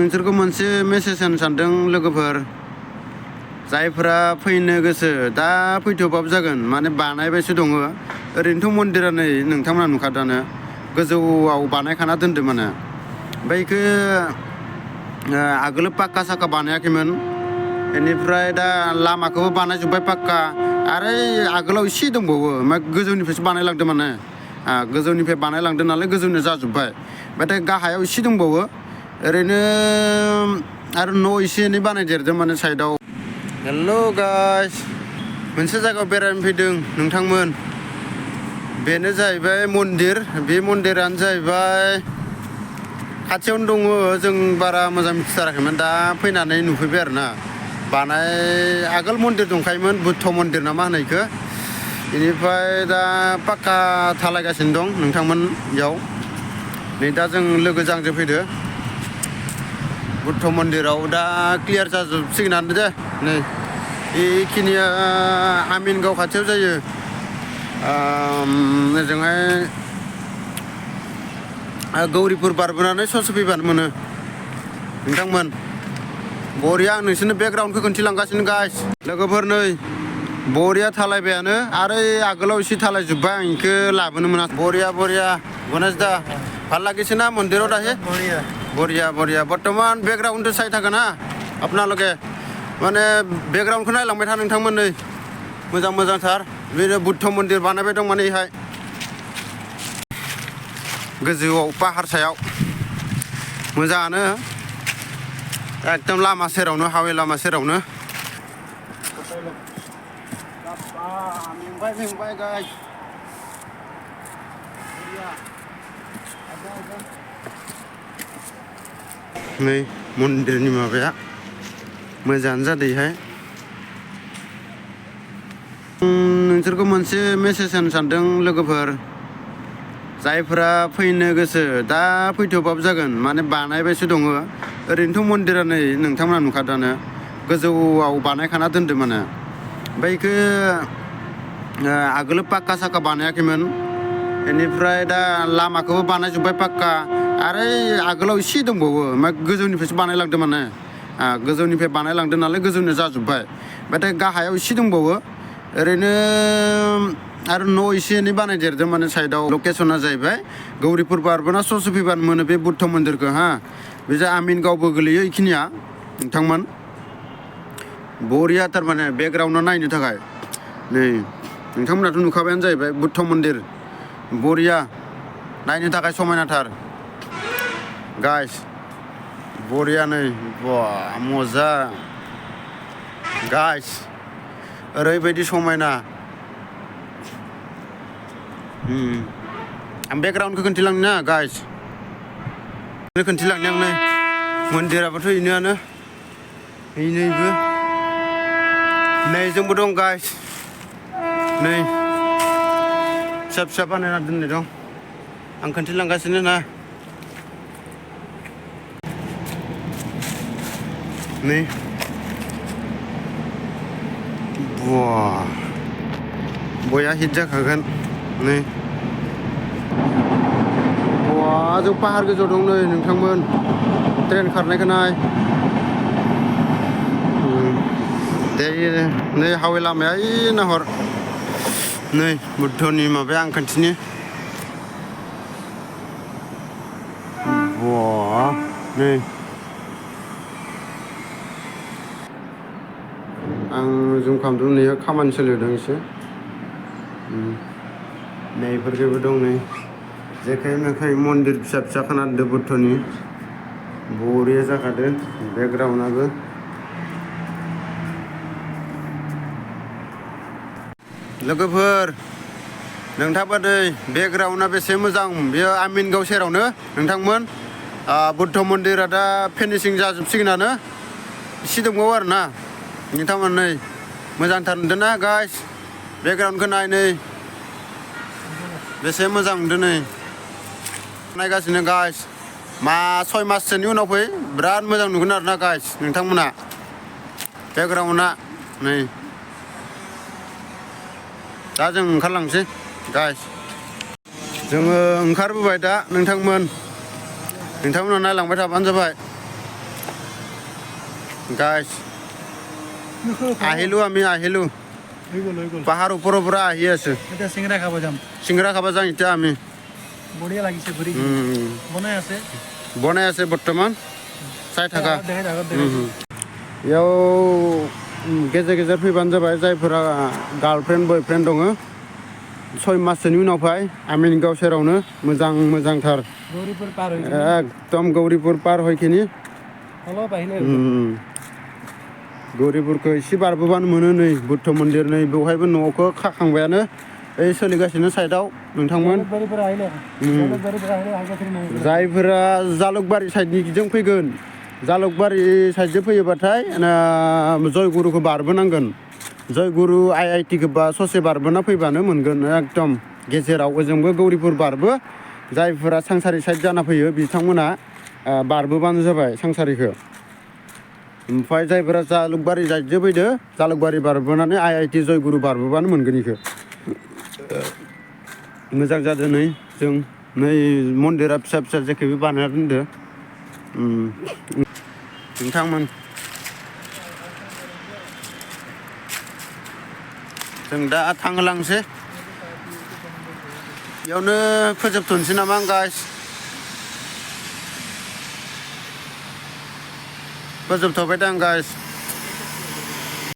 नोंसोरखौ मोनसे मेसेज होनो सानदों लोगोफोर जायफोरा फैनो गोसो दा फैथ'बाबो जागोन माने बानायबायसो दङ ओरैनोथ' मन्दिरा नै नोंथांमोना नुखादोंआनो गोजौआव बानायखाना दोनदों माने ओमफ्राय बेखौ आगोल पाक्का साक्का बानायाखैमोन बेनिफ्राय दा लामाखौबो बानायजोब्बाय पाक्का आरो आगोलाव एसे दंबावो गोजौनिफ्रायसो बानायलांदों माने गोजौनिफ्राय बानायलांदों नालाय गोजौनि जाजोब्बाय ओमफ्राय गाहायाव एसे दंबावो ओरैनो आरो न' एसे एनै बानायदेरदों माने साइडआव। हेल' गाइस मोनसे जायगायाव बेरायनो फैदों नोंथांमोन बेनो जाहैबाय मन्दिर बे मन्दिरानो जाहैबाय खाथियावनो दङ जों बारा मोजां मिथिथाराखैमोन दा फैनानै नुफैबाय आरोना बानाय आगोल मन्दिर दंखायोमोन बुद्ध मन्दिर ना मा होनो बेखौ बेनिफ्राय दा पाक्का थालायगासिनो दं नोंथांमोन बेयाव नै दा जों लोगोजों आंजों फैदो बुद्ध मन्दिराव दा क्लियार जाजोबसिगोनानो दे नै बेखिनिया आमिनगाव खाथियाव जायो ओजोंहाय गौरिपुर बारबोनानै ससे फैबानो मोनो नोंथांमोन बरिया आं नोंसोरनो बेकग्राउन्डखौ खोन्थिलांगासिनो गाइस लोगोफोर नै बरिया थालायबायानो आरो आगोलाव एसे थालायजोब्बाय आं बेखौ लाबोनो मोनाखै बरिया बरिया गणेश दा ভাল লাগিছে না মন্দিৰত আহি বঢ়িয়া বঢ়িয়া বৰ্তমান বেকগ্ৰাউণ্ডটো চাই থাকা না আপোনালোকে মানে বেকগ্ৰাউণ্ডखौ নাयलांबाय था नोंथांमोन नै मोजां मोजांथार बे बुद्ध मन्दिर बानायबाय दं माने बेहाय गोजौआव पाहार सायाव मोजाङानो एकदम लामा सेरावनो हावे लामा सेरावनो मेंबाय गाइस नै मन्दिरनि माबाया मोजाङानो जादोंहाय नोंसोरखौ मोनसे मेसेज होनो सानदों लोगोफोर जायफोरा फैनो गोसो दा फैथ'बाबो जागोन माने बानायबायसो दङ ओरैनोथ' मन्दिरा नै नोंथांमोना नुखादोंआनो गोजौआव बानायखाना दोनदों माने ओमफ्राय बेखौ आगोल पाक्का साक्का बानायाखैमोन बेनिफ्राय दा लामाखौबो बानायजोब्बाय पाक्का आरो आगोलाव एसे दंबावो गोजौनिफ्रायसो बानायलांदों माने गोजौनिफ्राय बानायलांदों नालाय गोजौनि जाजोब्बाय ओमफ्राय गाहायाव एसे दंबावो ओरैनो आरो न' एसे एनै बानायदेरदों माने साइडआव लकेसना जाहैबाय गौरिपुर बारबोना ससे फैबानो मोनो बे बुद्ध मन्दिरखौ बे जा आमिनगावबो गोलैयो बेखिनिया नोंथांमोन बरिया थारमाने बेकग्राउन्डआव नायनो थाखाय नै नोंथांमोनाथ' नुखाबायानो जाहैबाय बुद्ध मन्दिर बरिया नायनो थाखाय समायनाथार गाइस बरिया नै बा मजा गाइस ओरैबायदि समायना आं बेकग्राउन्डखौ खोन्थिलांनो ना गाइस खोन्थिलांनो आं नै मन्दिराबोथ' बेनोआनो नैबो नै जोंबो दं गाइस नै फिसा फिसा बानायना दोननाय दं आं खोन्थिलांगासिनो ना नै बया हिट जाखागोन नै जों पाहार गोजौआव दं नै नोंथांमोन ट्रेन खारनायखौ नाय नै हावे लामाया ओइ नाहर नै बुद्धनि माबाया आं खोन्थिनि नै आं जुम खालामदों नै खामानि सोलिदों एसे नै बेफोरखौबो दं नै जेखाइ मेखाइ मन्दिर फिसा फिसा खोनादों बुद्धनि बरिया जाखादों बेकग्राउन्डआबो लोगोफोर नोंथाङाबो दै बेकग्राउन्डआ बेसे मोजां बेयो आमिनगाव सेरावनो नोंथांमोन बुद्ध मन्दिरा दा फिनिशिं जाजोबसिगोनानो एसे दंबावो आरो ना नोंथांमोन नै मोजांथार नुदों ना गाइस बेकग्राउन्डखौ नाय नै बेसे मोजां नुदों नै नायगासिनो गाइस 6 माससोनि उनाव फै बिराद मोजां नुगोन आरो ना गाइस नोंथांमोना बेकग्राउन्डआ नै दा जों ओंखारलांसै गाइस जोङो ओंखारबोबाय दा नोंथांमोना नायलांबाय थाबानो जाबाय गाइस আহিলো আমি আহিলো পাহাড় ওপৰৰ পৰা আহি আছো এতিয়া চিংৰা খাব যাম চিংৰা খাব যাম এতিয়া আমি বঢ়িয়া লাগিছে ঘূৰি বনাই আছে বৰ্তমান চাই থাকা ইয়াও गेजेर गेजेर फैबानो जाबाय जायफोरा गार्लफ्रेन्ड बयफ्रेन्ड दङ 6 माससोनि उनाव फै आमिनगाव सेरावनो मोजांथार एकदम गौरीपुर पार हयखिनि गौरीपुरखौ एसे बारबोबानो मोनो नै बुद्ध मन्दिर नै बेवहायबो न'खौ खाखांबायानो ओइ सोलिगासिनो साइडआव नोंथांमोन जायफोरा जालुकबारि साइडनिजों फैगोन जालुकबारि साइडजों फैयोबाथाय जयगुरुखौ बारबोनांगोन जयगुरु IITखौ बा ससे बारबोना फैबानो मोनगोन एकदम गेजेराव ओजोंबो गौरीपुर बारबो जायफोरा सांसारि साइड जाना फैयो बिथांमोना बारबोबानो जाबाय सांसारिखौ ओमफ्राय जायफोरा जालुकबारि साइडजों फैदो जालुकबारि बारबोनानै IIT जयगुरु बारबोबानो मोनगोन इखौ मोजां जादों नै जों नै मन्दिरा फिसा फिसा जेखैबो बानायना दोनदो नोंथांमोन जों दा थांलांसै बेयावनो फोजोबथ'नोसै नामा गाइस फोजोबथ'बाय दां गाइस